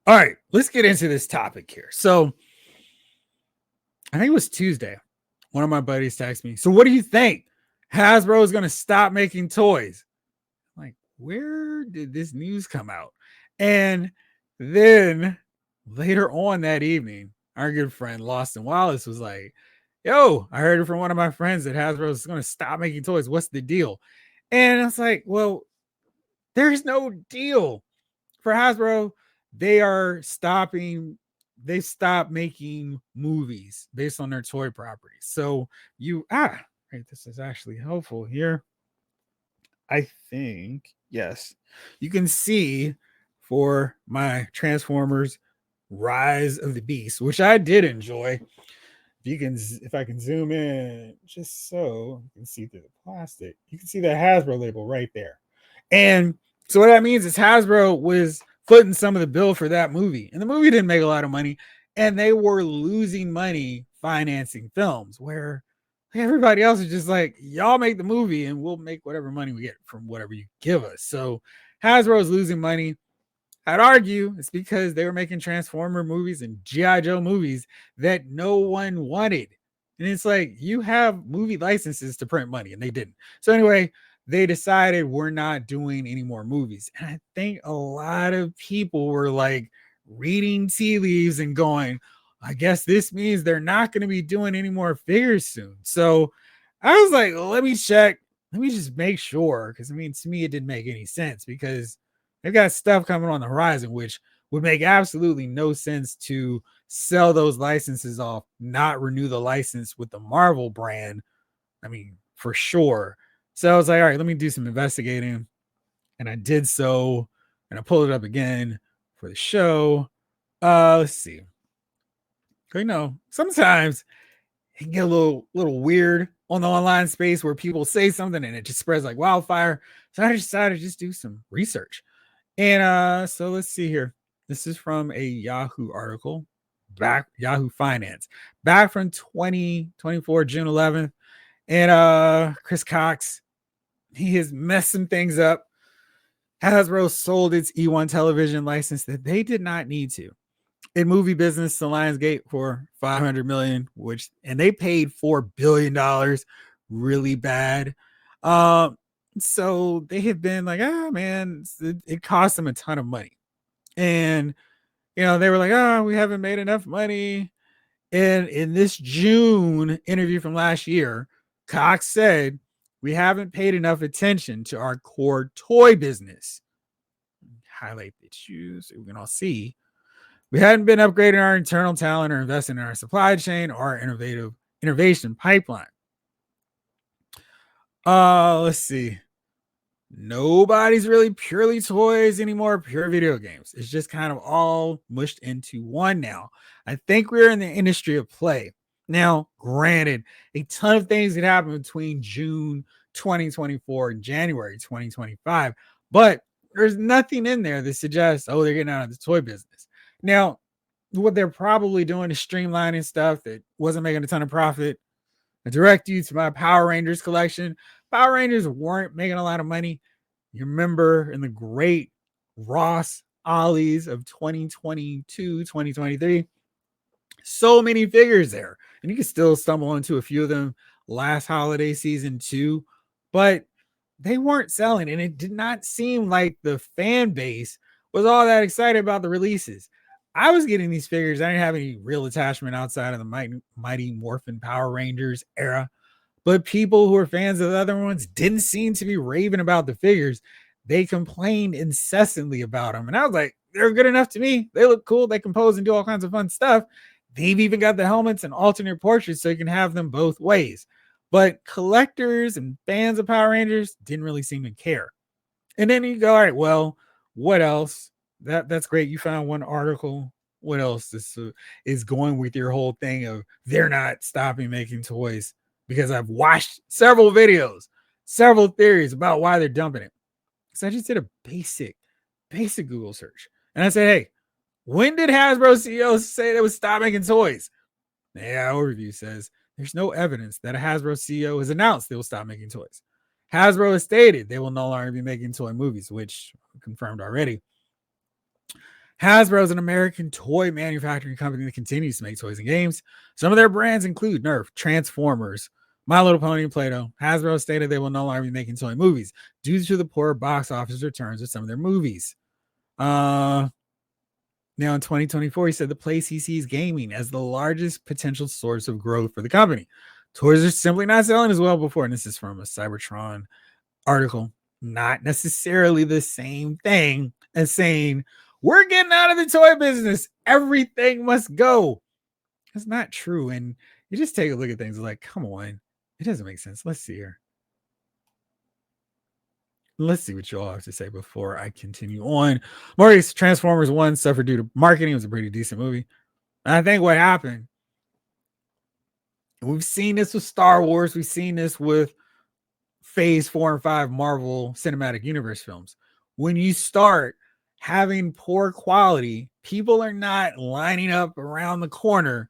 All right, let's get into this topic here. So I think it was Tuesday. One of my buddies texted me. So what do you think? Hasbro is going to stop making toys. I'm like, where did this news come out? And then later on that evening, our good friend Lawson Wallace was like, yo, I heard it from one of my friends that Hasbro is going to stop making toys. What's the deal? And I was like, well, there's no deal for Hasbro. They are stopping. They stopped making movies based on their toy properties. So right, this is actually helpful here. I think yes, you can see for my Transformers Rise of the Beast, which I did enjoy. If I can zoom in just so you can see through the plastic, you can see the Hasbro label right there. And so what that means is Hasbro was footing some of the bill for that movie, and the movie didn't make a lot of money, and they were losing money financing films where everybody else is just like, y'all make the movie and we'll make whatever money we get from whatever you give us. So Hasbro is losing money. I'd argue it's because they were making Transformer movies and G.I. Joe movies that no one wanted. And it's like, you have movie licenses to print money, and they didn't. So, anyway, they decided we're not doing any more movies. And I think a lot of people were like reading tea leaves and going, I guess this means they're not going to be doing any more figures soon. So, I was like, well, let me check. Let me just make sure. Because, I mean, to me, it didn't make any sense because they've got stuff coming on the horizon, which would make absolutely no sense to sell those licenses off, not renew the license with the Marvel brand. I mean, for sure. So I was like, all right, let me do some investigating. And I did so. And I pulled it up again for the show. Let's see. You know, sometimes it can get a little weird on the online space where people say something and it just spreads like wildfire. So I decided to just do some research. And so let's see here. This is from a Yahoo article, back Yahoo Finance, back from 2024, June 11th. And Chris Cox, he has messed some things up. Hasbro sold its E1 television license that they did not need to. In movie business to Lionsgate for $500 million, and they paid $4 billion, really bad. So they have been like, man, it cost them a ton of money. And, they were like, we haven't made enough money. And in this June interview from last year, Cox said, we haven't paid enough attention to our core toy business. Highlight the shoes so we can all see. We hadn't been upgrading our internal talent or investing in our supply chain or our innovation pipeline. Let's see. Nobody's really purely toys anymore, pure video games. It's just kind of all mushed into one now. I think we're in the industry of play. Now, granted, a ton of things could happen between June 2024 and January 2025, but there's nothing in there that suggests, they're getting out of the toy business. Now, what they're probably doing is streamlining stuff that wasn't making a ton of profit. I direct you to my Power Rangers collection. Power Rangers weren't making a lot of money. You remember in the great Ross Ollies of 2022, 2023, so many figures there. And you can still stumble into a few of them last holiday season too, but they weren't selling. And it did not seem like the fan base was all that excited about the releases. I was getting these figures. I didn't have any real attachment outside of the Mighty Morphin Power Rangers era. But people who are fans of the other ones didn't seem to be raving about the figures. They complained incessantly about them. And I was like, they're good enough to me. They look cool. They compose and do all kinds of fun stuff. They've even got the helmets and alternate portraits so you can have them both ways. But collectors and fans of Power Rangers didn't really seem to care. And then you go, all right, well, what else? That's great. You found one article. What else is going with your whole thing of they're not stopping making toys? Because I've watched several videos, several theories about why they're dumping it. So I just did a basic Google search. And I said, hey, when did Hasbro CEO say they would stop making toys? Yeah, overview says there's no evidence that a Hasbro CEO has announced they will stop making toys. Hasbro has stated they will no longer be making toy movies, which confirmed already. Hasbro is an American toy manufacturing company that continues to make toys and games. Some of their brands include Nerf, Transformers, My Little Pony, and Play-Doh. Hasbro stated they will no longer be making toy movies due to the poor box office returns of some of their movies. Now in 2024, he said the place he sees gaming as the largest potential source of growth for the company. Toys are simply not selling as well before. And this is from a Cybertron article. Not necessarily the same thing as saying, we're getting out of the toy business. Everything must go. It's not true. And you just take a look at things like, come on, it doesn't make sense. Let's see here. Let's see what you all have to say before I continue on. Maurice, Transformers 1 suffered due to marketing. It was a pretty decent movie. And I think what happened, we've seen this with Star Wars, we've seen this with phase 4 and 5 Marvel Cinematic Universe films. When you start having poor quality, people are not lining up around the corner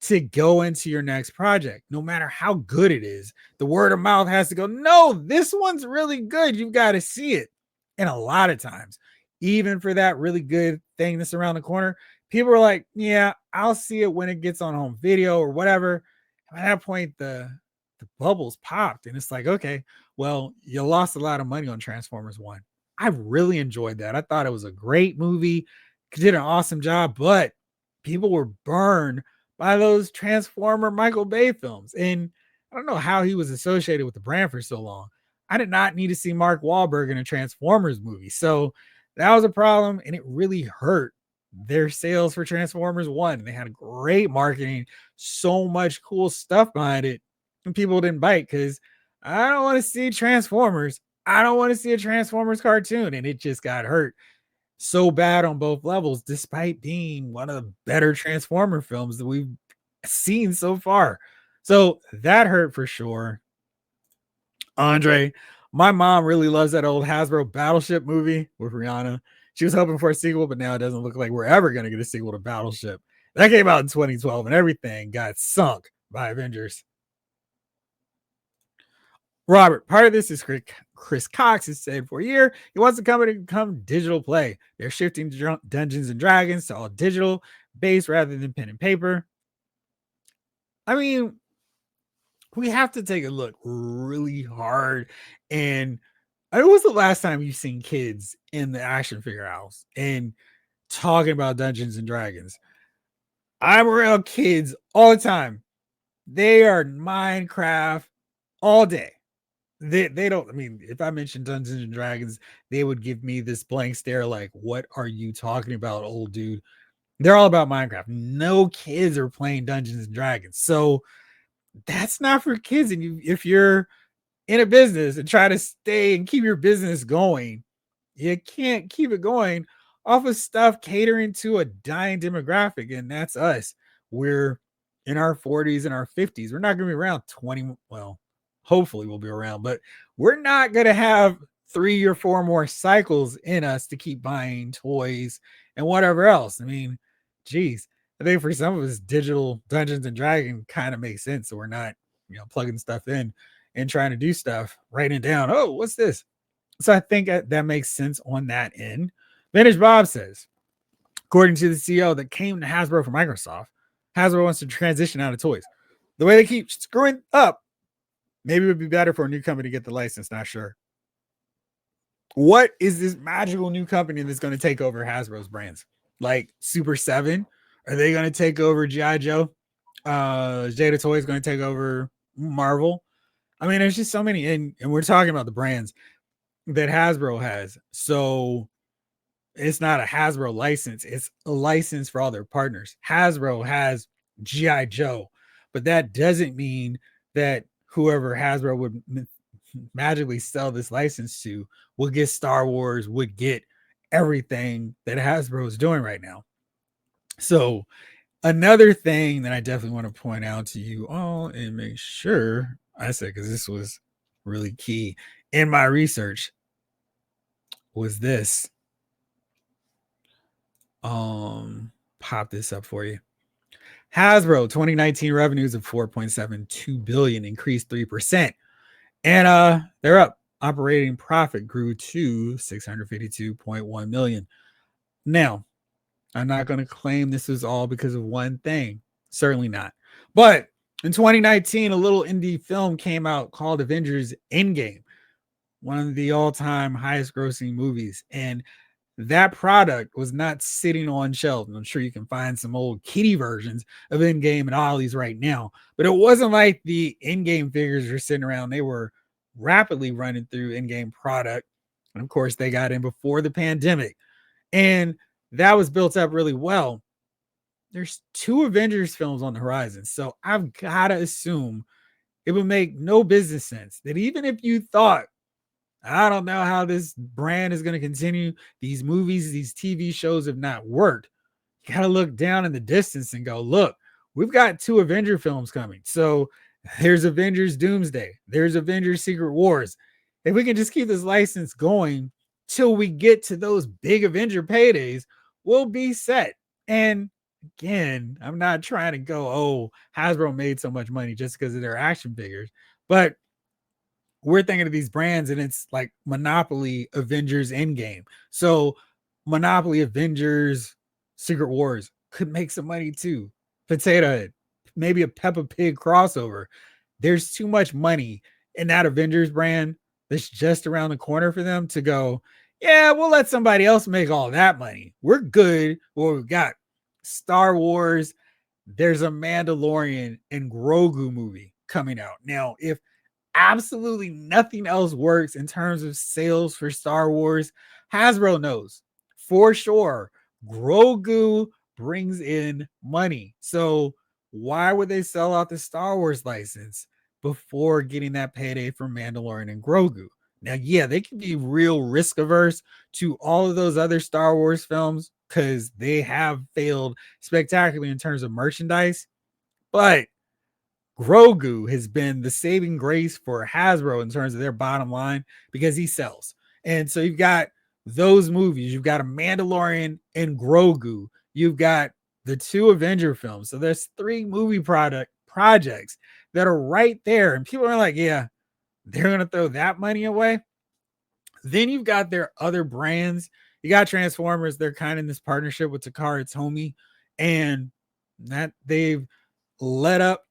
to go into your next project, no matter how good it is. The word of mouth has to go, no, this one's really good. You've got to see it. And a lot of times, even for that really good thing that's around the corner, people are like, yeah, I'll see it when it gets on home video or whatever. At that point, the bubbles popped, and it's like, okay, well, you lost a lot of money on Transformers 1. I really enjoyed that. I thought it was a great movie, did an awesome job, but people were burned by those Transformer Michael Bay films. And I don't know how he was associated with the brand for so long. I did not need to see Mark Wahlberg in a Transformers movie. So that was a problem, and it really hurt their sales for Transformers 1. They had great marketing, so much cool stuff behind it, and people didn't bite because I don't want to see Transformers. I don't want to see a Transformers cartoon, and it just got hurt so bad on both levels, despite being one of the better Transformer films that we've seen so far. So that hurt for sure. Andre, my mom really loves that old Hasbro Battleship movie with Rihanna. She was hoping for a sequel, but now it doesn't look like we're ever going to get a sequel to Battleship. That came out in 2012 and everything got sunk by Avengers. Robert, part of this is Chris Cox has said for a year he wants the company to become digital play. They're shifting Dungeons and Dragons to all digital based rather than pen and paper. I mean, we have to take a look really hard. And it was the last time you've seen kids in the action figure house and talking about Dungeons and Dragons. I'm around kids all the time. They are Minecraft all day. They don't, I mean, if I mentioned Dungeons and Dragons, they would give me this blank stare like, what are you talking about, old dude? They're all about Minecraft. No kids are playing Dungeons and Dragons. So that's not for kids. And if you're in a business and try to stay and keep your business going, you can't keep it going off of stuff catering to a dying demographic. And that's us. We're in our 40s and our 50s. We're not going to be around 20. Well, hopefully we'll be around, but we're not going to have 3 or 4 more cycles in us to keep buying toys and whatever else. I mean, geez, I think for some of us, digital Dungeons and Dragons kind of makes sense. So we're not, plugging stuff in and trying to do stuff, writing down, oh, what's this? So I think that makes sense on that end. Vintage Bob says, according to the CEO that came to Hasbro from Microsoft, Hasbro wants to transition out of toys. The way they keep screwing up, maybe it would be better for a new company to get the license. Not sure. What is this magical new company that's going to take over Hasbro's brands? Like Super 7? Are they going to take over G.I. Joe? Jada Toy is going to take over Marvel. I mean, there's just so many. And we're talking about the brands that Hasbro has. So it's not a Hasbro license. It's a license for all their partners. Hasbro has G.I. Joe, but that doesn't mean that whoever Hasbro would magically sell this license to would get Star Wars, would get everything that Hasbro is doing right now. So another thing that I definitely want to point out to you all and make sure I said, because this was really key in my research, was this. Pop this up for you. Hasbro 2019 revenues of 4.72 billion increased 3%. And they're up. Operating profit grew to 652.1 million. Now, I'm not going to claim this was all because of one thing. Certainly not. But in 2019, a little indie film came out called Avengers Endgame, one of the all-time highest grossing movies. And that product was not sitting on shelves. And I'm sure you can find some old kitty versions of Endgame and Ollie's right now. But it wasn't like the Endgame figures were sitting around. They were rapidly running through Endgame product. And of course, they got in before the pandemic. And that was built up really well. There's 2 Avengers films on the horizon. So I've got to assume it would make no business sense that even if you thought, I don't know how this brand is going to continue, these movies, these TV shows have not worked. You got to look down in the distance and go, look, we've got 2 Avenger films coming. So there's Avengers Doomsday, there's Avengers Secret Wars. If we can just keep this license going till we get to those big Avenger paydays, we'll be set. And again, I'm not trying to go, oh, Hasbro made so much money just because of their action figures, but we're thinking of these brands and it's like Monopoly Avengers Endgame. So Monopoly Avengers Secret Wars could make some money too. Potato Head, maybe a Peppa Pig crossover. There's too much money in that Avengers brand that's just around the corner for them to go, yeah, we'll let somebody else make all that money. We're good. Well, we've got Star Wars. There's a Mandalorian and Grogu movie coming out. Now, if absolutely nothing else works in terms of sales for Star Wars, Hasbro knows for sure Grogu brings in money. So why would they sell out the Star Wars license before getting that payday from Mandalorian and Grogu? Now, yeah, they can be real risk averse to all of those other Star Wars films because they have failed spectacularly in terms of merchandise. But Grogu has been the saving grace for Hasbro in terms of their bottom line because he sells. And so you've got those movies, you've got a Mandalorian and Grogu, you've got the 2 Avenger films. So there's 3 movie projects that are right there. And people are like, yeah, they're going to throw that money away. Then you've got their other brands. You got Transformers. They're kind of in this partnership with Takara Tomy, and that they've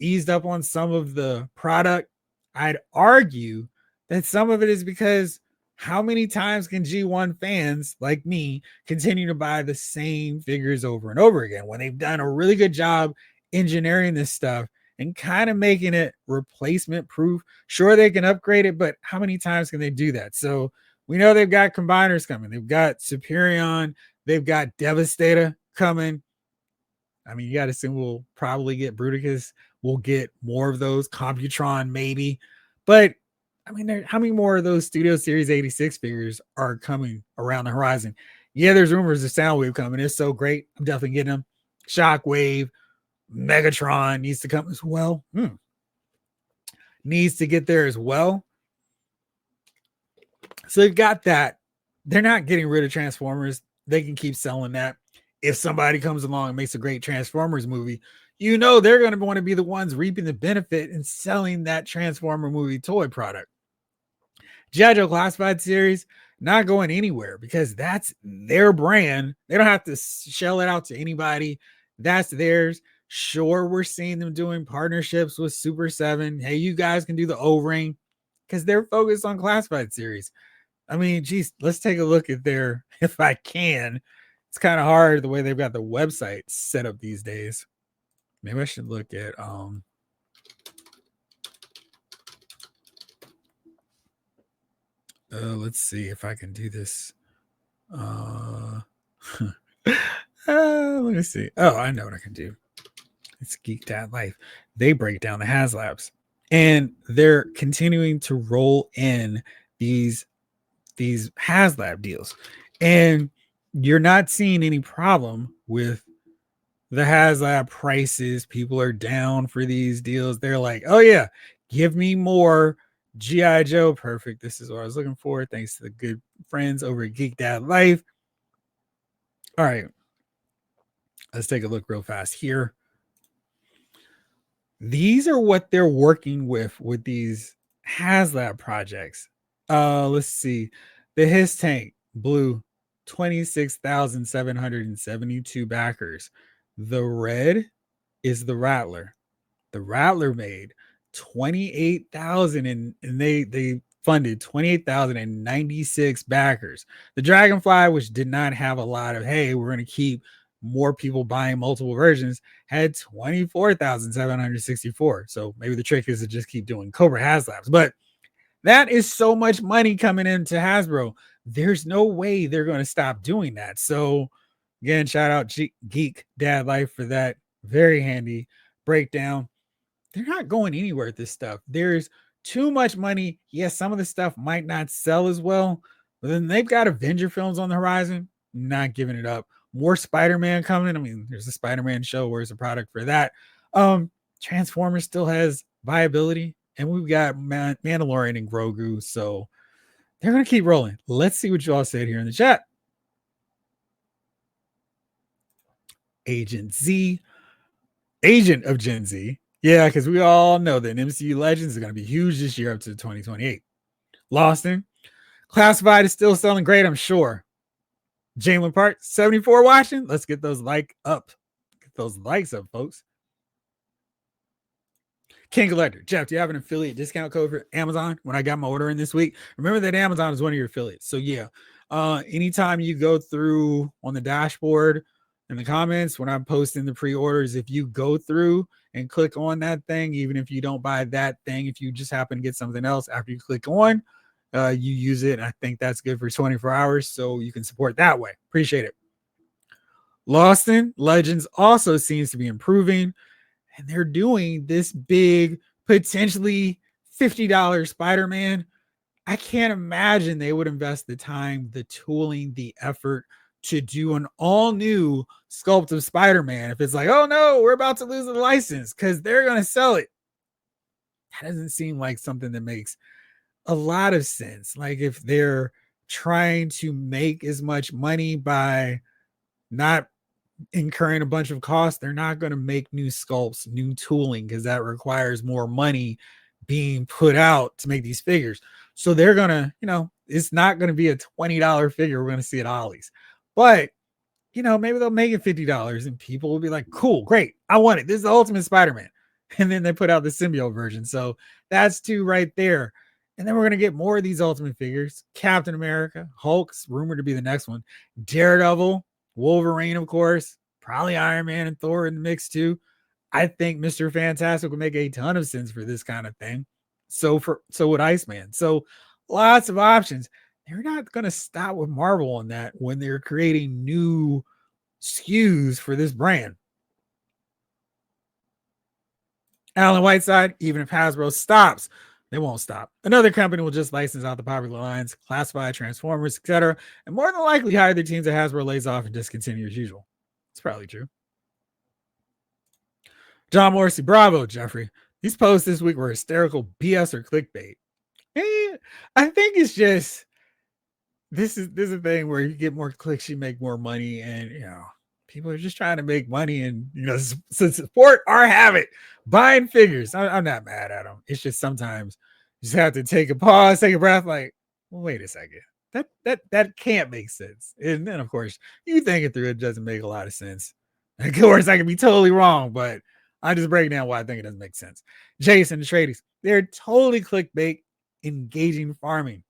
eased up on some of the product. I'd argue that some of it is because how many times can G1 fans like me continue to buy the same figures over and over again when they've done a really good job engineering this stuff and kind of making it replacement proof? Sure, they can upgrade it, but how many times can they do that? So we know they've got combiners coming. They've got Superion. They've got Devastator coming. I mean, you got to assume we'll probably get Bruticus. We'll get more of those. Computron, maybe. But, I mean, how many more of those Studio Series 86 figures are coming around the horizon? Yeah, there's rumors of Soundwave coming. It's so great. I'm definitely getting them. Shockwave, Megatron needs to come as well. Needs to get there as well. So they've got that. They're not getting rid of Transformers. They can keep selling that. If somebody comes along and makes a great Transformers movie, you know they're going to want to be the ones reaping the benefit and selling that Transformer movie toy product. G.I. Joe Classified series, not going anywhere because that's their brand. They don't have to shell it out to anybody. That's theirs. Sure, we're seeing them doing partnerships with Super 7. Hey, you guys can do the O-ring because they're focused on Classified series. I mean, geez, let's take a look at their, if I can. It's kind of hard the way they've got the website set up these days. Maybe I should look at let's see if I can do this. Let me see. Oh, I know what I can do. It's Geeked Out Life. They break down the HasLabs, and they're continuing to roll in these HasLab deals, and you're not seeing any problem with the HasLab prices. People are down for these deals. They're like, oh yeah, give me more G.I. Joe. Perfect. This is what I was looking for. Thanks to the good friends over at Geeked Out Life. All right. Let's take a look real fast here. These are what they're working with these HasLab projects. Let's see. The His Tank Blue 26,772 backers. The red is the Rattler. The Rattler made 28,000 and they funded 28,096 backers. The Dragonfly, which did not have a lot of, hey, we're going to keep more people buying multiple versions, had 24,764. So maybe the trick is to just keep doing Cobra HasLabs. But that is so much money coming into Hasbro. There's no way they're going to stop doing that. So again, shout out Geek Dad Life for that very handy breakdown. They're not going anywhere with this stuff. There's too much money. Yes, some of the stuff might not sell as well, but then they've got Avenger films on the horizon. Not giving it up. More Spider-Man coming. I mean, there's a Spider-Man show. Where's the product for that? Transformers still has viability, and we've got Mandalorian and Grogu, so they're gonna keep rolling. Let's see what you all said here in the chat. Agent of Gen Z. Yeah, because we all know that MCU Legends is going to be huge this year up to 2028. Lawson, Classified is still selling great, I'm sure. Jalen Park, 74 watching. Let's get those likes up, folks. King Collector, Jeff, do you have an affiliate discount code for Amazon when I got my order in this week? Remember that Amazon is one of your affiliates. So yeah, anytime you go through on the dashboard in the comments when I'm posting the pre-orders, if you go through and click on that thing, even if you don't buy that thing, if you just happen to get something else after you click on, you use it. I think that's good for 24 hours, so you can support that way. Appreciate it. Lawson Legends also seems to be improving, and they're doing this big, potentially $50 Spider-Man. I can't imagine they would invest the time, the tooling, the effort to do an all-new sculpt of Spider-Man if it's like, oh no, we're about to lose the license because they're going to sell it. That doesn't seem like something that makes a lot of sense. Like if they're trying to make as much money by not incurring a bunch of costs, they're not going to make new sculpts, new tooling, because that requires more money being put out to make these figures. So they're going to, it's not going to be a $20 figure we're going to see at Ollie's. But, maybe they'll make it $50 and people will be like, cool, great, I want it. This is the Ultimate Spider-Man. And then they put out the symbiote version. So that's two right there. And then we're going to get more of these Ultimate figures. Captain America, Hulk's rumored to be the next one. Daredevil, Wolverine, of course, probably Iron Man and Thor in the mix too. I think Mr. Fantastic would make a ton of sense for this kind of thing. So would Iceman. So lots of options. They're not going to stop with Marvel on that when they're creating new SKUs for this brand. Alan Whiteside, even if Hasbro stops, they won't stop. Another company will just license out the popular lines, Classified, Transformers, etc., and more than likely hire their teams that Hasbro lays off and discontinue as usual. It's probably true. John Morrissey, bravo, Jeffrey. These posts this week were hysterical BS or clickbait. I think it's just this is a thing where you get more clicks, you make more money, and people are just trying to make money and support our habit buying figures. I'm not mad at them. It's just sometimes you just have to take a pause, take a breath, like, well, wait a second. That can't make sense. And then of course you think it through, it doesn't make a lot of sense. Of course, I can be totally wrong, but I just break down why I think it doesn't make sense. Jason, the tradies, they're totally clickbait, engaging farming.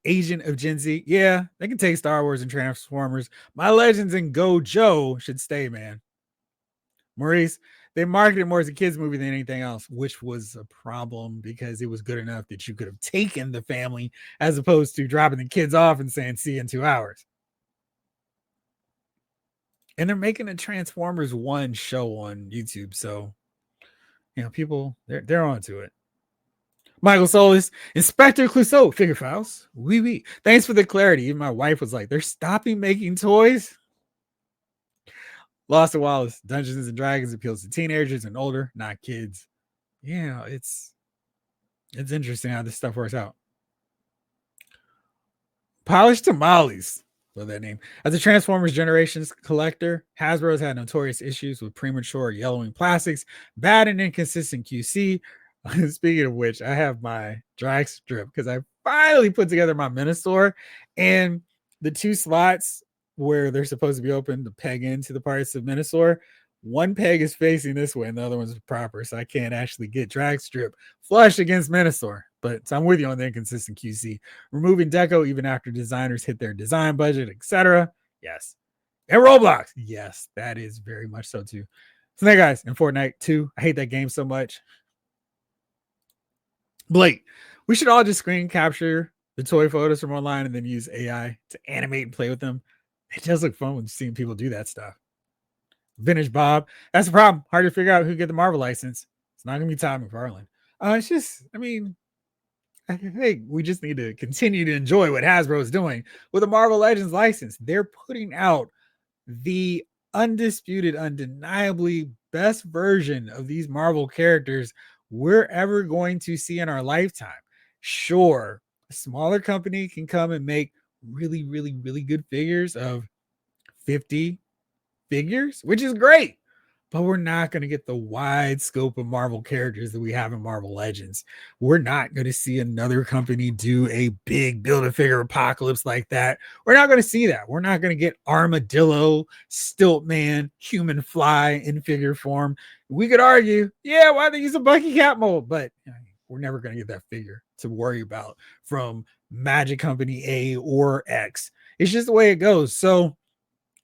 Agent of Gen Z, yeah, they can take Star Wars and Transformers. My Legends and Go Joe should stay, man. Maurice, they marketed more as a kids movie than anything else, which was a problem because it was good enough that you could have taken the family as opposed to dropping the kids off and saying, see you in 2 hours. And they're making a Transformers 1 show on YouTube. So, people, they're onto it. Michael Solis, Inspector Clouseau, figure files. Oui. Thanks for the clarity. Even my wife was like, they're stopping making toys. Lost to Wallace, Dungeons and Dragons appeals to teenagers and older, not kids. Yeah, it's interesting how this stuff works out. Polished Tamales, love that name. As a Transformers Generations collector, Hasbro's had notorious issues with premature yellowing plastics, bad and inconsistent QC, Speaking of which, I have my drag strip because I finally put together my Minosaur, and the two slots where they're supposed to be open to peg into the parts of Minosaur, one peg is facing this way and the other one's proper, so I can't actually get drag strip flush against Minosaur. But so I'm with you on the inconsistent QC. Removing deco even after designers hit their design budget, etc. Yes. And Roblox, yes, that is very much so too. So there, guys, in Fortnite 2, I hate that game so much. Blake, we should all just screen capture the toy photos from online and then use AI to animate and play with them. It does look fun when seeing people do that stuff. Vintage Bob, that's the problem. Hard to figure out who get the Marvel license. It's not gonna be Todd McFarlane. It's just, I mean, I think we just need to continue to enjoy what Hasbro is doing with the Marvel Legends license. They're putting out the undisputed, undeniably best version of these Marvel characters we're ever going to see in our lifetime. Sure, a smaller company can come and make really, really, really good figures of 50 figures, which is great. But we're not going to get the wide scope of Marvel characters that we have in Marvel Legends. We're not going to see another company do a big Build-A-Figure apocalypse like that. We're not going to see that. We're not going to get Armadillo, Stiltman, Human Fly in figure form. We could argue, yeah, why they use a Bucky Cat mold? But we're never going to get that figure to worry about from Magic Company A or X. It's just the way it goes. So,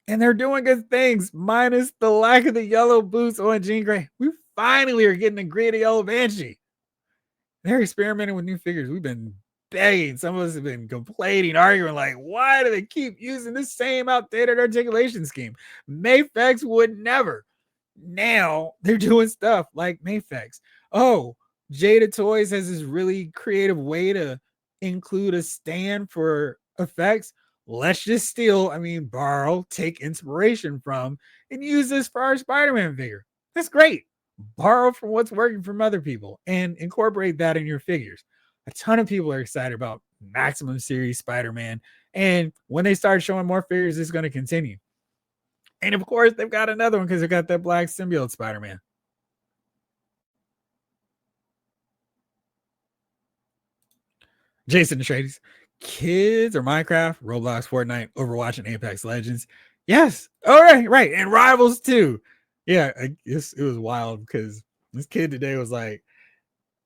and they're doing good things, minus the lack of the yellow boots on Jean Grey. We finally are getting a gray yellow Banshee. They're experimenting with new figures. We've been begging. Some of us have been complaining, arguing, like, why do they keep using the same outdated articulation scheme? Mayfex would never. Now they're doing stuff like Mayfex. Oh, Jada Toys has this really creative way to include a stand for effects. Let's just steal, borrow, take inspiration from, and use this for our Spider-Man figure. That's great. Borrow from what's working from other people and incorporate that in your figures. A ton of people are excited about Maximum Series Spider-Man. And when they start showing more figures, it's going to continue. And of course, they've got another one because they've got that black symbiote Spider-Man. Jason Atreides, kids or Minecraft, Roblox, Fortnite, Overwatch, and Apex Legends. Yes. All right, right. And Rivals too. Yeah, it was wild because this kid today was like,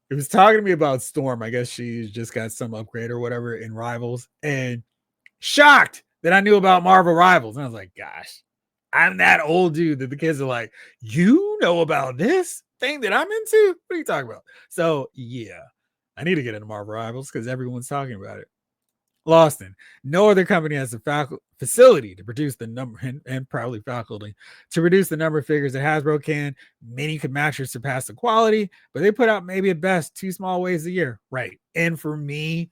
it was talking to me about Storm. I guess she just got some upgrade or whatever in Rivals, and shocked that I knew about Marvel Rivals. And I was like, gosh, I'm that old dude that the kids are like, you know about this thing that I'm into? What are you talking about? So yeah, I need to get into Marvel Rivals because everyone's talking about it. Lawson, no other company has the facility to produce the number, and probably faculty to produce the number of figures that Hasbro can. Many could match or surpass the quality, but they put out maybe at best 2 small waves a year. Right. And for me,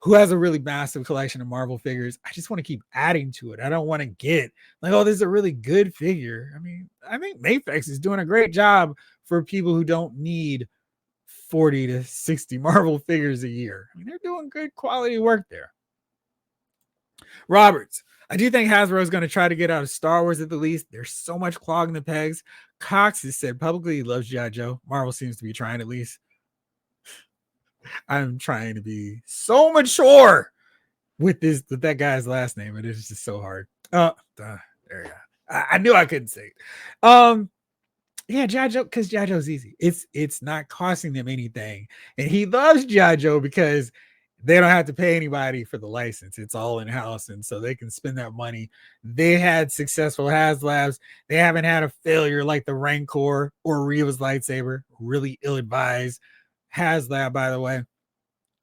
who has a really massive collection of Marvel figures, I just want to keep adding to it. I don't want to get like, oh, this is a really good figure. I think Mayfex is doing a great job for people who don't need 40 to 60 Marvel figures a year. They're doing good quality work there. Roberts, I do think Hasbro is going to try to get out of Star Wars at the least. There's so much clogging the pegs. Cox has said publicly he loves G.I. Joe. Marvel seems to be trying at least. I'm trying to be so mature with that guy's last name. It is just so hard. There you go. I knew I couldn't say it. Yeah, G.I. Joe, because G.I. Joe's easy. It's not costing them anything. And he loves G.I. Joe because they don't have to pay anybody for the license. It's all in-house, and so they can spend that money. They had successful HasLabs. They haven't had a failure like the Rancor or Reva's lightsaber. Really ill-advised. HasLab, by the way.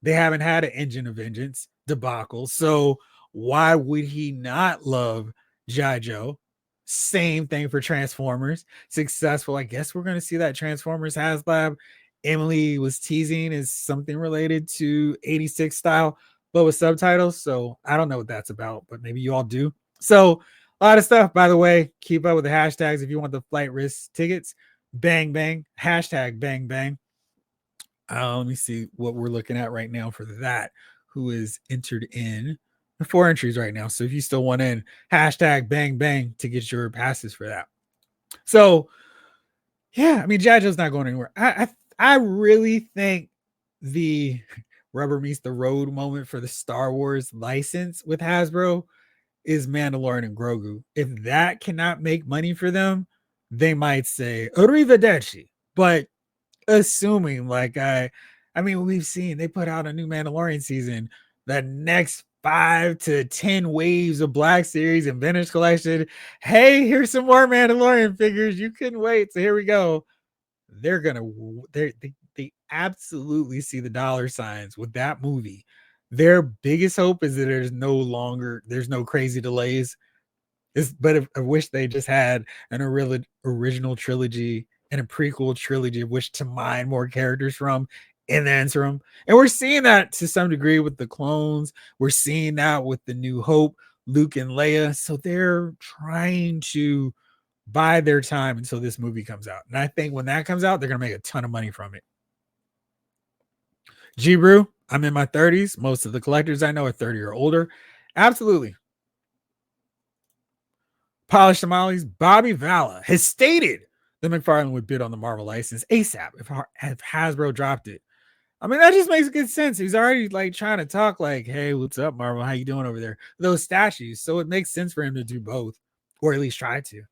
They haven't had an Engine of Vengeance debacle. So why would he not love G.I. Joe? Same thing for Transformers. Successful. I guess we're going to see that Transformers HasLab. Emily was teasing is something related to 86 style, but with subtitles. So I don't know what that's about, but maybe you all do. So a lot of stuff, by the way. Keep up with the hashtags if you want the flight risk tickets. Bang, bang. Hashtag bang, bang. Let me see what we're looking at right now for that. Who is entered in? 4 entries right now. So if you still want in, hashtag bang bang to get your passes for that. So yeah, G.I. Joe's not going anywhere. I I really think the rubber meets the road moment for the Star Wars license with Hasbro is Mandalorian and Grogu. If that cannot make money for them, they might say Arrivederci. But assuming I mean, we've seen they put out a new Mandalorian season. The next 5 to 10 waves of Black Series and Vintage Collection. Hey, here's some more Mandalorian figures. You couldn't wait. So here we go. They're gonna they absolutely see the dollar signs with that movie. Their biggest hope is that there's no crazy delays. But I wish they just had an original trilogy and a prequel trilogy of which to mine more characters from in the interim. And we're seeing that to some degree with the clones. We're seeing that with the New Hope, Luke and Leia. So they're trying to buy their time until this movie comes out. And I think when that comes out, they're going to make a ton of money from it. G-Brew, I'm in my 30s. Most of the collectors I know are 30 or older. Absolutely. Polished Tamales, Bobby Vala has stated that McFarlane would bid on the Marvel license ASAP if Hasbro dropped it. I mean, that just makes good sense. He's already like trying to talk like, hey, what's up, Marvel? How you doing over there? Those statues. So it makes sense for him to do both, or at least try to.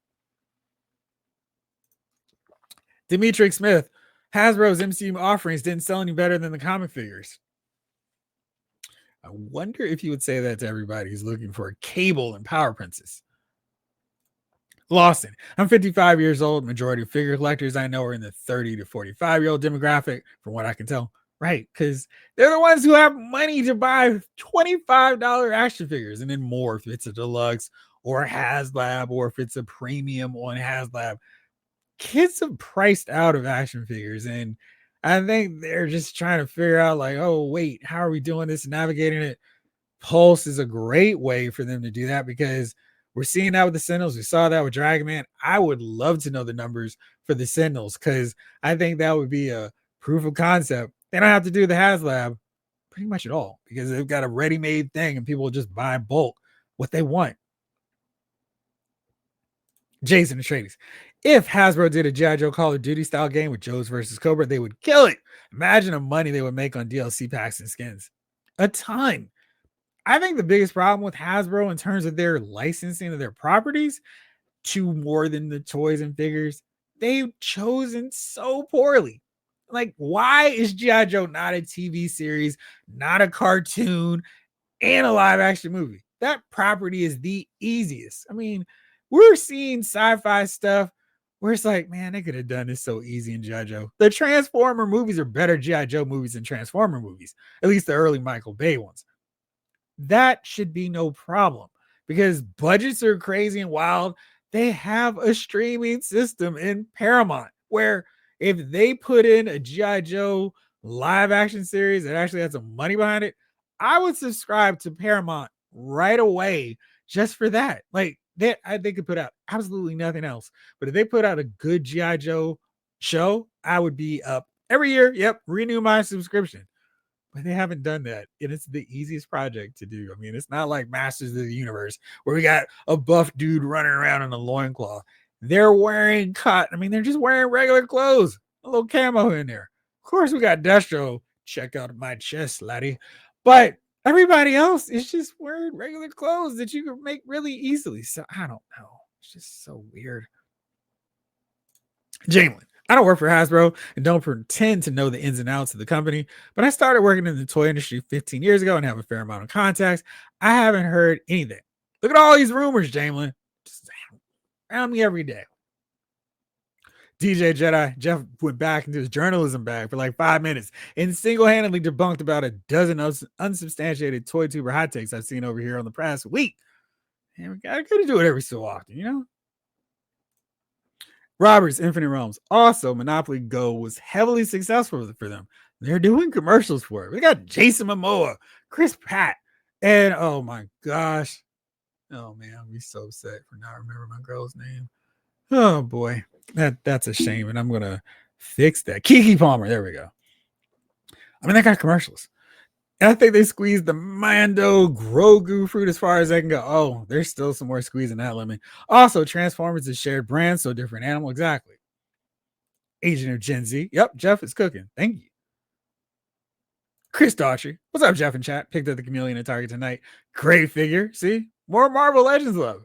Dimitri Smith, Hasbro's MCU offerings didn't sell any better than the comic figures. I wonder if you would say that to everybody who's looking for a Cable and Power Princess. Lawson, I'm 55 years old. Majority of figure collectors I know are in the 30 to 45-year-old demographic, from what I can tell. Right, because they're the ones who have money to buy $25 action figures and then more if it's a deluxe or a HasLab or if it's a premium on HasLab. Kids are priced out of action figures, and I think they're just trying to figure out like, oh, wait, how are we doing this, navigating it? Pulse is a great way for them to do that because we're seeing that with the Sentinels. We saw that with Dragon Man. I would love to know the numbers for the Sentinels because I think that would be a proof of concept. They don't have to do the HasLab pretty much at all because they've got a ready-made thing and people just buy bulk what they want. Jason Atreides. If Hasbro did a G.I. Joe Call of Duty style game with Joe's versus Cobra, they would kill it. Imagine the money they would make on DLC packs and skins. A ton. I think the biggest problem with Hasbro in terms of their licensing of their properties to more than the toys and figures, they've chosen so poorly. Like, why is G.I. Joe not a TV series, not a cartoon, and a live action movie? That property is the easiest. I mean, we're seeing sci-fi stuff where it's like, man, they could have done this so easy in G.I. Joe. The Transformer movies are better G.I. Joe movies than Transformer movies, at least the early Michael Bay ones. That should be no problem because budgets are crazy and wild. They have a streaming system in Paramount where if they put in a G.I. Joe live action series that actually had some money behind it, I would subscribe to Paramount right away just for that. Like they could put out absolutely nothing else. But if they put out a good G.I. Joe show, I would be up every year. Yep, renew my subscription. But they haven't done that. And it's the easiest project to do. I mean, it's not like Masters of the Universe where we got a buff dude running around in a loincloth. They're wearing they're just wearing regular clothes. A little camo in there. Of course, we got Destro. Check out my chest, laddie. But everybody else is just wearing regular clothes that you can make really easily. So I don't know. It's just so weird. Jalen, I don't work for Hasbro and don't pretend to know the ins and outs of the company, but I started working in the toy industry 15 years ago and have a fair amount of contacts. I haven't heard anything. Look at all these rumors, Jalen. Just around me every day. DJ Jedi, Jeff went back into his journalism bag for like 5 minutes and single-handedly debunked about a dozen unsubstantiated toy tuber hot takes I've seen over here on the past week. And we gotta do it every so often, you know? Roberts Infinite Realms. Also, Monopoly Go was heavily successful for them. They're doing commercials for it. We got Jason Momoa, Chris Pratt, and oh my gosh. Oh man, I'll be so upset for not remembering my girl's name. Oh boy. That's a shame. And I'm gonna fix that. Kiki Palmer. There we go. I mean, they got commercials. And I think they squeezed the Mando Grogu fruit as far as they can go. Oh, there's still some more squeezing that lemon. Also, Transformers is shared brand, so different animal. Exactly. Agent of Gen Z. Yep, Jeff is cooking. Thank you. Chris Daughtry. What's up, Jeff in chat? Picked up the chameleon at Target tonight. Great figure. See? More Marvel Legends love.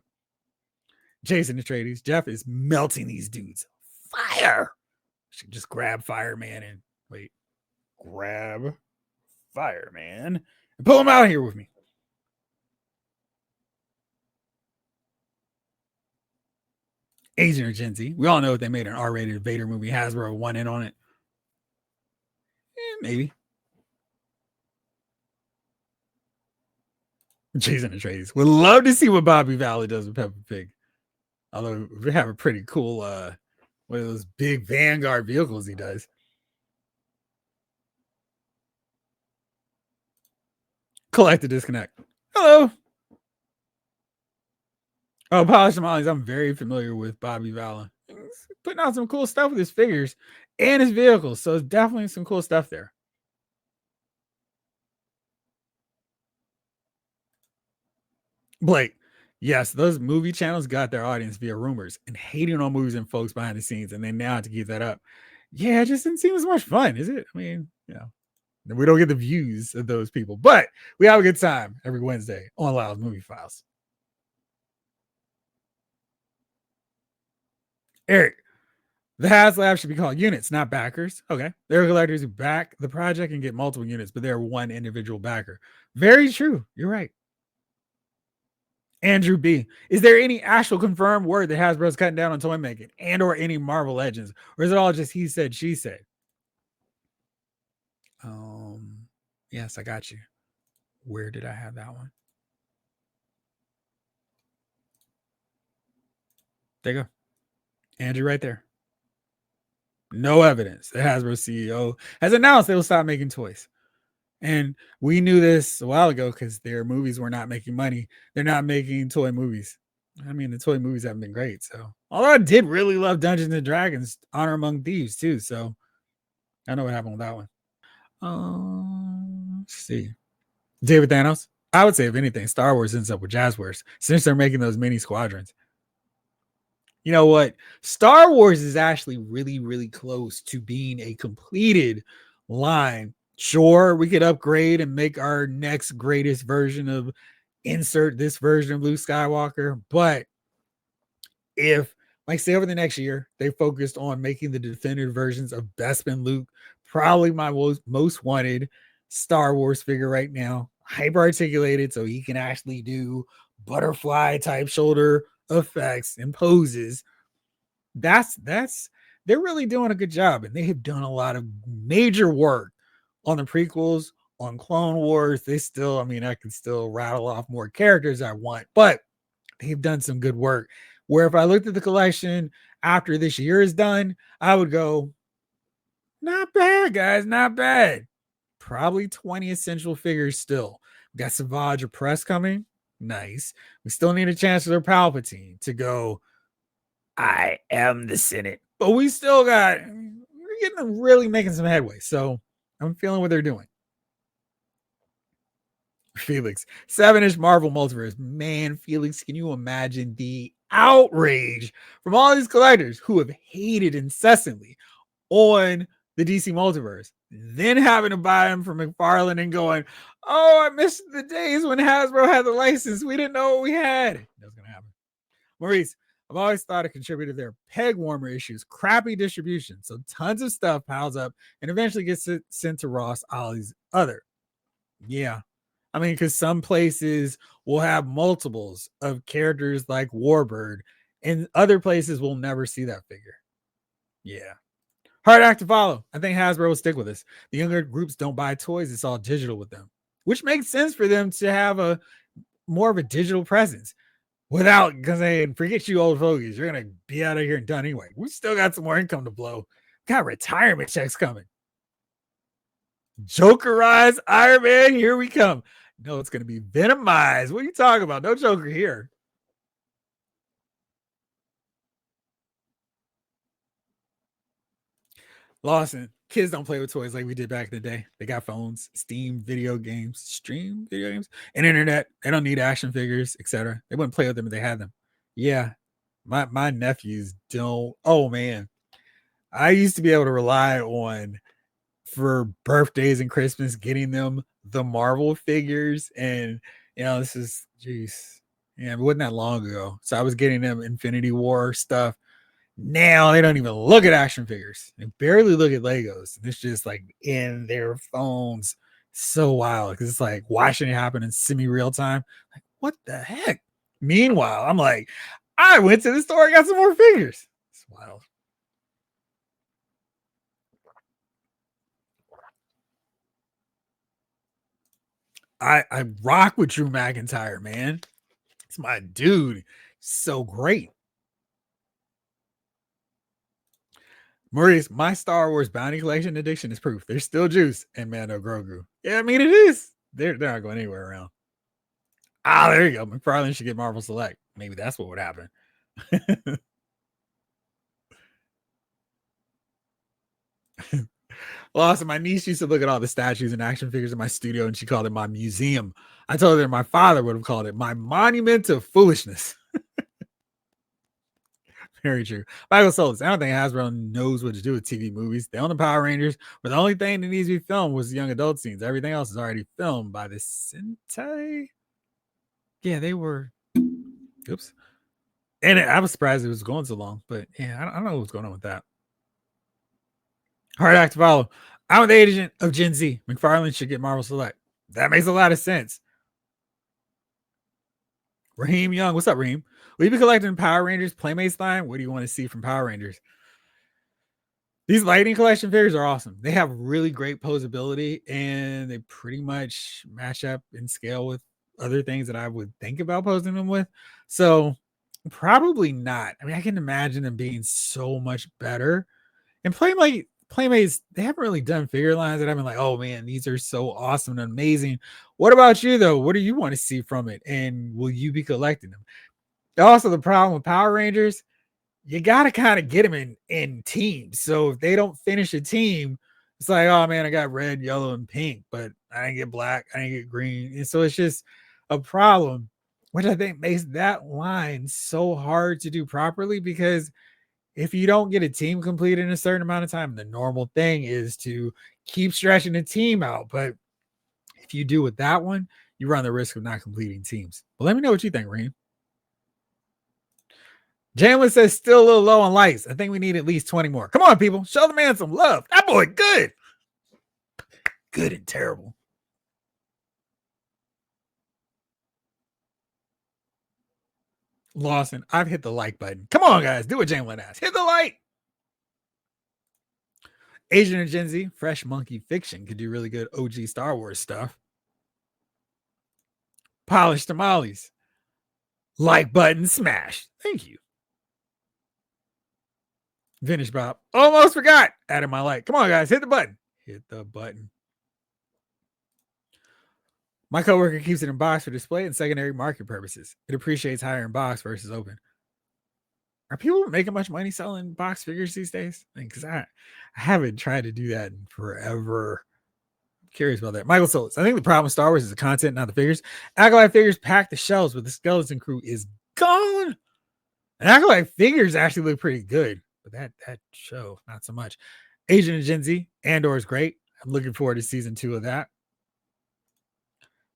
Jason Atreides. Jeff is melting these dudes. Fire. Should just grab Fireman and wait. Grab Fireman and pull him out here with me. Agent of Gen Z. We all know if they made an R-rated Vader movie, Hasbro won in on it. Maybe. Jason Atreides. Would love to see what Bobby Valley does with Peppa Pig. Although we have a pretty cool one of those big Vanguard vehicles he does. Collect the disconnect. Hello. Oh, Polish Tamales. I'm very familiar with Bobby Valla. He's putting out some cool stuff with his figures and his vehicles. So it's definitely some cool stuff there. Blake. Yes, those movie channels got their audience via rumors and hating on movies and folks behind the scenes, and they now have to keep that up. Yeah, it just didn't seem as much fun, is it? I mean, we don't get the views of those people, but we have a good time every Wednesday on Loud Movie Files. Eric, the HasLab should be called units, not backers. Okay. There are collectors who back the project and get multiple units, but they're one individual backer. Very true. You're right. Andrew B. Is there any actual confirmed word that Hasbro's cutting down on toy making and or any Marvel Legends? Or is it all just he said, she said? Yes, I got you. Where did I have that one? There you go. Andrew right there. No evidence. The Hasbro CEO has announced they will stop making toys. And we knew this a while ago because their movies were not making money. They're not making toy movies. I mean, the toy movies haven't been great. So, although I did really love Dungeons and Dragons, Honor Among Thieves too. So, I know what happened with that one. Let's see. David Thanos. I would say, if anything, Star Wars ends up with Jazzwares since they're making those mini squadrons. You know what? Star Wars is actually really, really close to being a completed line. Sure, we could upgrade and make our next greatest version of insert this version of Luke Skywalker. But if, like, say over the next year, they focused on making the definitive versions of Bespin Luke, probably my most wanted Star Wars figure right now, hyper articulated, so he can actually do butterfly type shoulder effects and poses. That's they're really doing a good job, and they have done a lot of major work on the prequels, on Clone Wars. They still, I mean, I can still rattle off more characters I want, but they've done some good work. Where if I looked at the collection after this year is done, I would go, not bad, guys, not bad. Probably 20 essential figures still. We got Savage or Press coming. Nice. We still need a Chancellor Palpatine to go, I am the Senate. But we still got, we're getting really making some headway. So I'm feeling what they're doing. Felix, 7-inch Marvel Multiverse. Man, Felix, can you imagine the outrage from all these collectors who have hated incessantly on the DC Multiverse, then having to buy them from McFarlane and going, oh, I missed the days when Hasbro had the license. We didn't know what we had. That's going to happen. Maurice, I've always thought a contributor to their peg warmer issues, crappy distribution. So tons of stuff piles up and eventually gets sent to Ross, Ollie's other. Yeah. I mean, because some places will have multiples of characters like Warbird, and other places will never see that figure. Yeah. Hard act to follow. I think Hasbro will stick with this. The younger groups don't buy toys, it's all digital with them, which makes sense for them to have a more of a digital presence without, because they forget you old fogies. You're going to be out of here and done anyway. We still got some more income to blow. Got retirement checks coming. Jokerized Iron Man, here we come. No, it's going to be Venomized. What are you talking about? No Joker here. Lawson, kids don't play with toys like we did back in the day. They got phones, Steam video games, stream video games, and internet. They don't need action figures, etc. They wouldn't play with them if they had them. Yeah, my nephews don't. Oh man, I used to be able to rely on for birthdays and Christmas getting them the Marvel figures, and this is jeez, yeah, it wasn't that long ago. So I was getting them Infinity War stuff. Now they don't even look at action figures. They barely look at Legos. It's just like in their phones. So wild because it's like watching it happen in semi real time. Like, what the heck? Meanwhile, I'm like, I went to the store and got some more figures. It's wild. I rock with Drew McIntyre, man. It's my dude. So great. Maurice, my Star Wars Bounty Collection addiction is proof. There's still juice in Mando Grogu. Yeah, I mean it is. They're not going anywhere around. Ah, there you go. McFarlane should get Marvel Select. Maybe that's what would happen. Well, also, my niece used to look at all the statues and action figures in my studio, and she called it my museum. I told her my father would have called it my monument of foolishness. Very true. Michael Solis, I don't think Hasbro knows what to do with TV movies. They own the Power Rangers, but the only thing that needs to be filmed was the young adult scenes. Everything else is already filmed by the Sentai. Yeah, they were. Oops. And I was surprised it was going so long, but yeah, I don't know what's going on with that. Hard act to follow. I'm the agent of Gen Z. McFarlane should get Marvel Select. That makes a lot of sense. Raheem Young, what's up, Raheem? Will you be collecting Power Rangers Playmates line? What do you want to see from Power Rangers? These Lightning Collection figures are awesome. They have really great posability, and they pretty much match up in scale with other things that I would think about posing them with. So probably not. I mean, I can imagine them being so much better. And Playmates, they haven't really done figure lines that I've been like, oh man, these are so awesome and amazing. What about you though? What do you want to see from it? And will you be collecting them? Also, the problem with Power Rangers, you gotta kind of get them in teams. So if they don't finish a team, it's like, oh man, I got red, yellow, and pink, but I didn't get black, I didn't get green. And so it's just a problem, which I think makes that line so hard to do properly because if you don't get a team complete in a certain amount of time, the normal thing is to keep stretching the team out. But if you do with that one, you run the risk of not completing teams. But let me know what you think, Reem. Jalen says still a little low on lights. I think we need at least 20 more. Come on, people. Show the man some love. That boy good. Good and terrible. Lawson, I've hit the like button. Come on, guys. Do what Jalen asked. Hit the like. Asian and Gen Z, Fresh Monkey Fiction could do really good OG Star Wars stuff. Polished tamales. Like button smash. Thank you. Finish, Bob. Almost forgot. Added my like. Come on, guys. Hit the button. Hit the button. My coworker keeps it in box for display and secondary market purposes. It appreciates higher in box versus open. Are people making much money selling box figures these days? Because I haven't tried to do that in forever. I'm curious about that. Michael Solis. I think the problem with Star Wars is the content, not the figures. Acolyte figures pack the shelves, but the skeleton crew is gone. And Acolyte figures actually look pretty good, but that show, not so much. Agent and Gen Z, Andor is great. I'm looking forward to season 2 of that.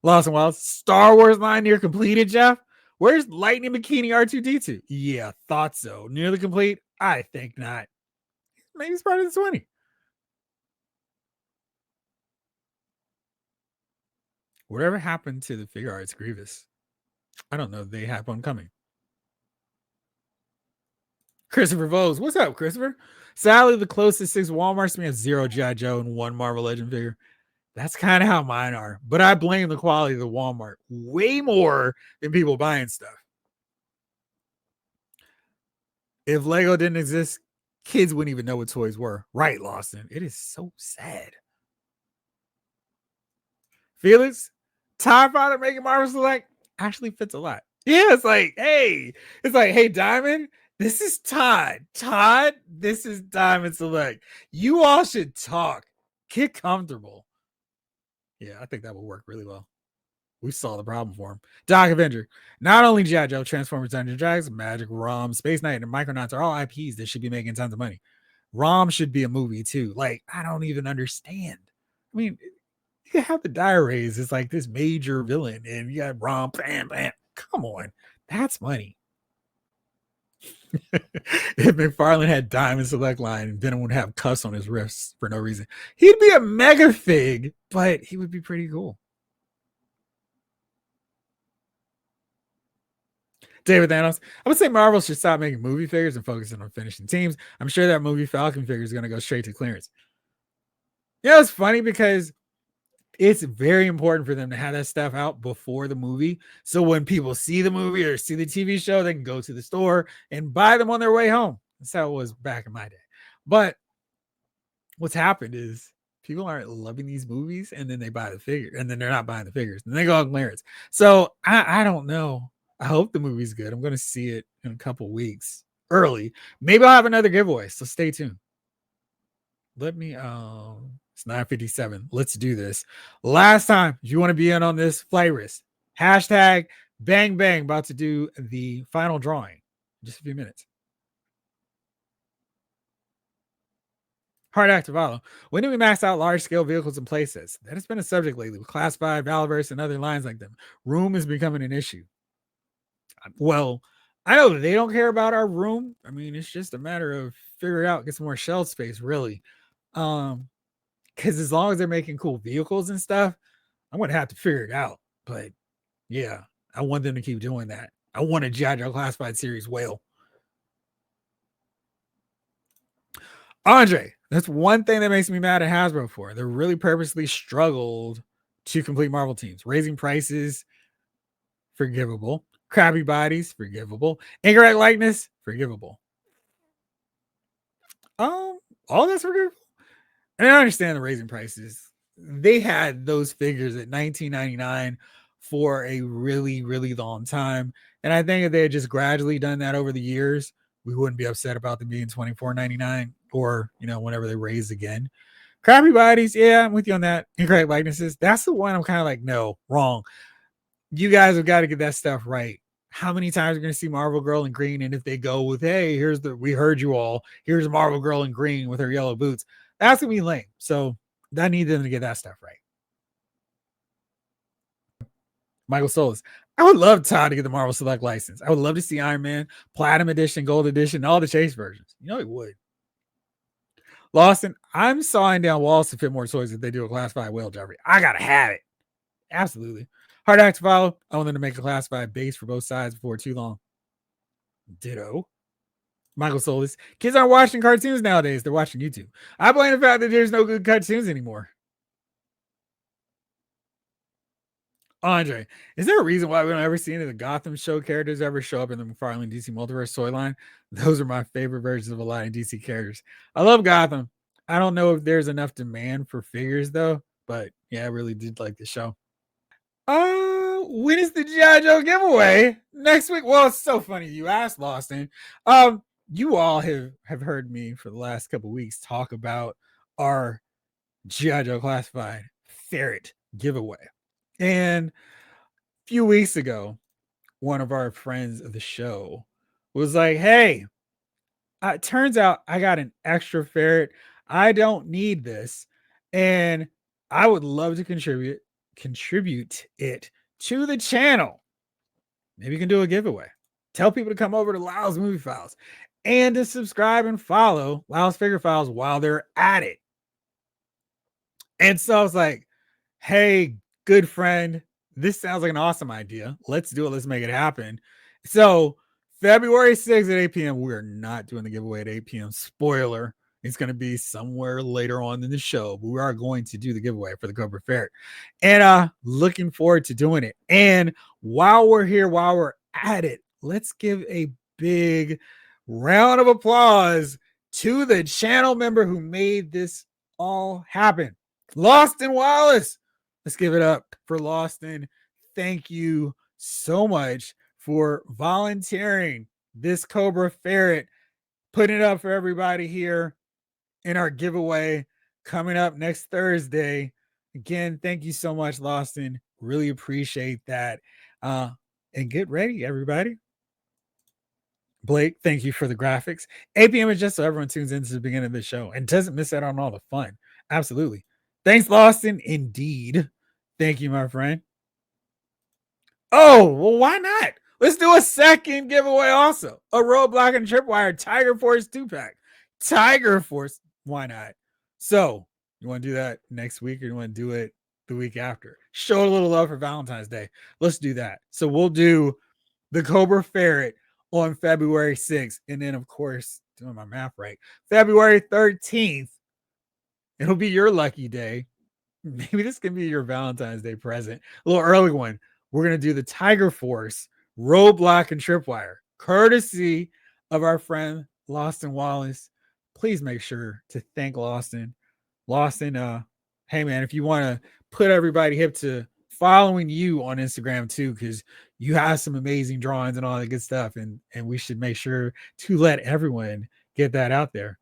Lost and Wild, Star Wars line near completed, Jeff. Where's Lightning Bikini R2D2? Yeah, thought so. Nearly complete? I think not. Maybe it's part of the 20. Whatever happened to the figure arts Grievous? I don't know. They have one coming. Christopher Vose. What's up, Christopher? Sadly, the closest 6 Walmarts to me have 0 G.I. Joe and 1 Marvel Legend figure. That's kind of how mine are. But I blame the quality of the Walmart way more than people buying stuff. If Lego didn't exist, kids wouldn't even know what toys were. Right, Lawson. It is so sad. Felix, TIE Fighter making Marvel Select actually fits a lot. Yeah, it's like, hey, Diamond, this is Todd. Todd, this is Diamond Select. You all should talk. Get comfortable. Yeah, I think that will work really well. We saw the problem for him. Doc Avenger. Not only G.I. Joe, Transformers, Dungeons & Dragons, Magic, ROM, Space Knight, and Micronauts are all IPs that should be making tons of money. Rom should be a movie too. Like, I don't even understand. I mean, you have the diaries. It's like this major villain, and you got Rom, bam, bam. Come on, that's money. If McFarlane had Diamond Select line and Venom would have cuffs on his wrists for no reason, he'd be a mega fig, but he would be pretty cool. David Thanos. I would say Marvel should stop making movie figures and focusing on finishing teams. I'm sure that movie Falcon figure is going to go straight to clearance. Yeah, it's funny because it's very important for them to have that stuff out before the movie. So when people see the movie or see the TV show, they can go to the store and buy them on their way home. That's how it was back in my day. But what's happened is people aren't loving these movies and then they buy the figure and then they're not buying the figures and they go on clearance. So I don't know. I hope the movie's good. I'm going to see it in a couple weeks early. Maybe I'll have another giveaway. So stay tuned. Let me it's 9:57. Let's do this. Last time, if you want to be in on this flight risk, hashtag bang bang, about to do the final drawing in just a few minutes. Hard act to follow. When do we max out large scale vehicles and playsets? That has been a subject lately with Class 5, Valverse, and other lines like them. Room is becoming an issue. Well, I know they don't care about our room. I mean, it's just a matter of figuring out, get some more shelf space, really. Because as long as they're making cool vehicles and stuff, I'm gonna have to figure it out. But yeah, I want them to keep doing that. I want a G.I. Joe Classified series whale. Andre, that's one thing that makes me mad at Hasbro for. They really purposely struggled to complete Marvel teams. Raising prices, forgivable. Crappy bodies, forgivable. Incorrect likeness, forgivable. All that's forgivable. And I understand the raising prices. They had those figures at $19.99 for a really, really long time. And I think if they had just gradually done that over the years, we wouldn't be upset about them being $24.99 or, whenever they raise again. Crappy bodies, yeah, I'm with you on that. Incorrect likenesses. That's the one I'm kind of like, no, wrong. You guys have got to get that stuff right. How many times are we going to see Marvel Girl in green? And if they go with, hey, we heard you all, here's Marvel Girl in green with her yellow boots, that's going to be lame. So I need them to get that stuff right. Michael Solis. I would love Todd to get the Marvel Select license. I would love to see Iron Man, Platinum Edition, Gold Edition, all the chase versions. It would. Lawson, I'm sawing down walls to fit more toys if they do a Class 5 whale Jeffrey. I got to have it. Absolutely. Hard act to follow. I want them to make a Class 5 base for both sides before too long. Ditto. Michael Solis. Kids aren't watching cartoons nowadays. They're watching YouTube. I blame the fact that there's no good cartoons anymore. Andre, is there a reason why we don't ever see any of the Gotham show characters ever show up in the McFarlane DC Multiverse toy line? Those are my favorite versions of a lot of DC characters. I love Gotham. I don't know if there's enough demand for figures though, but yeah, I really did like the show. When is the G.I. Joe giveaway? Next week. Well, it's so funny you asked, Lawson. You all have heard me for the last couple weeks talk about our G.I. Joe Classified Ferret giveaway. And a few weeks ago, one of our friends of the show was like, hey, it turns out I got an extra ferret. I don't need this. And I would love to contribute it to the channel. Maybe you can do a giveaway. Tell people to come over to Lyle's Movie Files and to subscribe and follow Lyle's Figure Files while they're at it. And so I was like, hey, good friend, this sounds like an awesome idea. Let's do it. Let's make it happen. So February 6th at 8 p.m. We're not doing the giveaway at 8 p.m. Spoiler. It's going to be somewhere later on in the show, but we are going to do the giveaway for the Cobra Ferret. And looking forward to doing it. And while we're here, while we're at it, let's give a big round of applause to the channel member who made this all happen. Lawson Wallace. Let's give it up for Lawson. Thank you so much for volunteering this Cobra Ferret, putting it up for everybody here in our giveaway coming up next Thursday. Again, thank you so much, Lawson. Really appreciate that. And get ready, everybody. Blake, thank you for the graphics. 8 p.m. is just so everyone tunes into the beginning of the show and doesn't miss out on all the fun. Absolutely. Thanks, Lawson. Indeed. Thank you, my friend. Oh, well, why not? Let's do a second giveaway also. A Roadblock and Tripwire Tiger Force 2-pack. Tiger Force. Why not? So, you want to do that next week or you want to do it the week after? Show a little love for Valentine's Day. Let's do that. So, we'll do the Cobra Ferret on February 6th. And then, of course, doing my math right, February 13th, it'll be your lucky day. Maybe this can be your Valentine's Day present. A little early one. We're going to do the Tiger Force Roadblock and Tripwire, courtesy of our friend Lawson Wallace. Please make sure to thank Lawson. Lawson, hey man, if you want to put everybody hip to following you on Instagram too, because you have some amazing drawings and all that good stuff, and we should make sure to let everyone get that out there.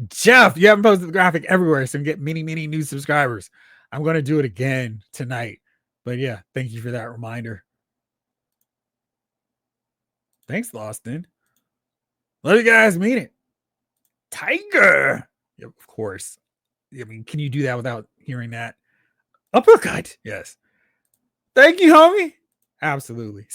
Jeff, you haven't posted the graphic everywhere, so you can get many new subscribers. I'm going to do it again tonight. But yeah, thank you for that reminder. Thanks, Lawson. Let you guys meet it. Tiger. Yep, of course. I mean, can you do that without hearing that? Uppercut. Yes. Thank you, homie. Absolutely.